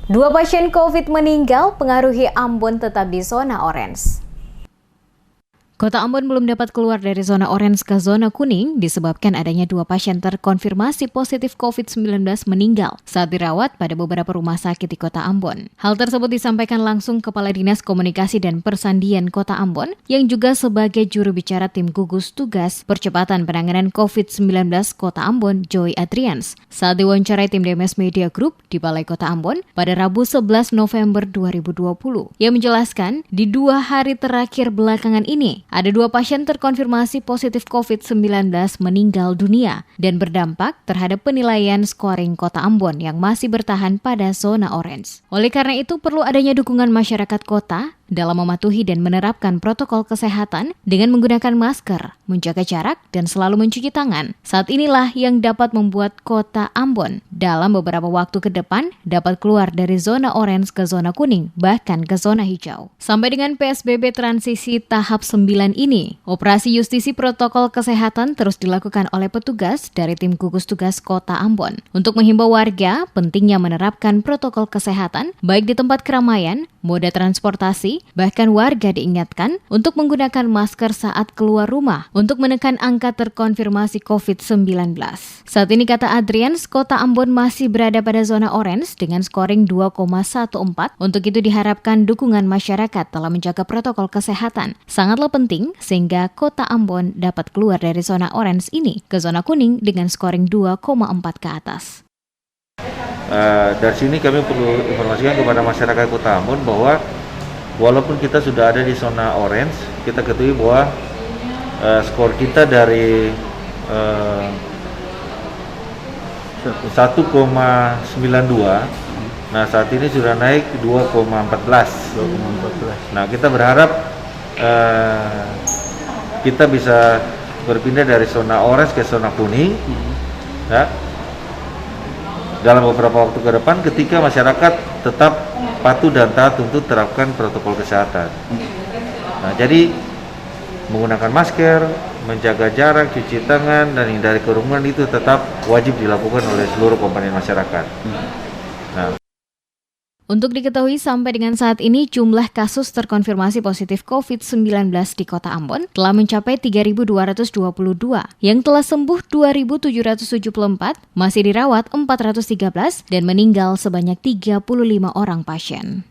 Dua pasien COVID meninggal, pengaruhi Ambon tetap di zona orange. Kota Ambon belum dapat keluar dari zona orange ke zona kuning disebabkan adanya dua pasien terkonfirmasi positif COVID-19 meninggal saat dirawat pada beberapa rumah sakit di Kota Ambon. Hal tersebut disampaikan langsung Kepala Dinas Komunikasi dan Persandian Kota Ambon yang juga sebagai juru bicara tim gugus tugas percepatan penanganan COVID-19 Kota Ambon, Joy Adrians, saat diwawancarai tim DMS Media Group di Balai Kota Ambon pada Rabu 11 November 2020. Ia menjelaskan, di 2 hari terakhir belakangan ini, ada 2 pasien terkonfirmasi positif COVID-19 meninggal dunia dan berdampak terhadap penilaian scoring Kota Ambon yang masih bertahan pada zona orange. Oleh karena itu, perlu adanya dukungan masyarakat kota dalam mematuhi dan menerapkan protokol kesehatan dengan menggunakan masker, menjaga jarak, dan selalu mencuci tangan. Saat inilah yang dapat membuat Kota Ambon dalam beberapa waktu ke depan dapat keluar dari zona orange ke zona kuning, bahkan ke zona hijau. Sampai dengan PSBB transisi tahap 9 ini, operasi justisi protokol kesehatan terus dilakukan oleh petugas dari tim gugus tugas Kota Ambon untuk menghimbau warga pentingnya menerapkan protokol kesehatan baik di tempat keramaian, moda transportasi, bahkan warga diingatkan untuk menggunakan masker saat keluar rumah untuk menekan angka terkonfirmasi COVID-19. Saat ini, kata Adrians, Kota Ambon masih berada pada zona orange dengan scoring 2,14. Untuk itu diharapkan dukungan masyarakat dalam menjaga protokol kesehatan sangatlah penting sehingga Kota Ambon dapat keluar dari zona orange ini ke zona kuning dengan scoring 2,4 ke atas. Dari sini kami perlu informasikan kepada masyarakat Kota Ambon bahwa walaupun kita sudah ada di zona orange, kita ketahui bahwa skor kita dari 1,92, nah saat ini sudah naik 2,14. Nah, kita berharap kita bisa berpindah dari zona orange ke zona kuning, ya, dalam beberapa waktu ke depan ketika masyarakat tetap patuh dan taat untuk terapkan protokol kesehatan. Nah, jadi menggunakan masker, menjaga jarak, cuci tangan, dan hindari kerumunan itu tetap wajib dilakukan oleh seluruh komponen masyarakat. Nah, untuk diketahui sampai dengan saat ini jumlah kasus terkonfirmasi positif COVID-19 di Kota Ambon telah mencapai 3.222, yang telah sembuh 2.774, masih dirawat 413, dan meninggal sebanyak 35 orang pasien.